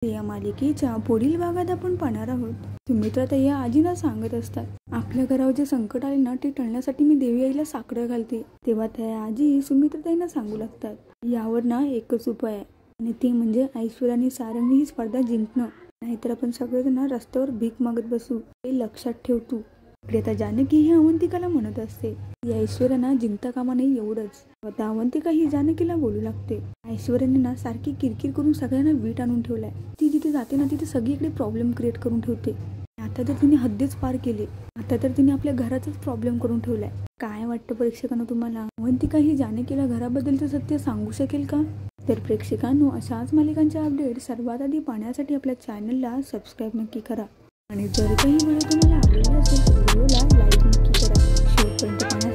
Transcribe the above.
या मालिकेच्या पुढील भागात आपण पाहणार आहोत. सुमित्राताई या आजीला सांगत असतात, आपल्या घरावर जे संकट आले ना ते टळण्यासाठी मी देवी आईला साकडं घालते. तेव्हा त्या आजी सुमित्राताईंना सांगू लागतात, यावर ना एकच उपाय आहे आणि ते म्हणजे ऐश्वर्या आणि सारंगी ही स्पर्धा जिंकणं, नाहीतर आपण सगळेजण रस्त्यावर भीक मागत बसू. हे लक्षात ठेव तू. इकडे आता जानकी ही अवंतिकाला म्हणत असते, या ऐश्वर्याना जिंकता कामा नाही एवढंच. आता अवंतिका ही जानकीला बोलू लागते, ऐश्वर्याने ना सारखी किरकिर करून सगळ्यांना वीट आणून ठेवलाय. ती जिथे जाते ना तिथे सगळीकडे प्रॉब्लेम क्रिएट करून ठेवते. आता तर तिने हद्दीच पार केली. आता तर तिने आपल्या घराचाच प्रॉब्लेम करून ठेवलाय. काय वाटतं प्रेक्षकांना तुम्हाला? अवंतिका ही जानकीला घराबद्दलचं सत्य सांगू शकेल का? तर प्रेक्षकांनो, अशाच मालिकांच्या अपडेट सर्वात आधी पाहण्यासाठी आपल्या चॅनलला सबस्क्राईब नक्की करा आणि जर काही व्हिडिओ तुम्हाला आवडला असेल तर व्हिडिओला लाईक नक्की करा. शेवटपर्यंत पाहण्यासाठी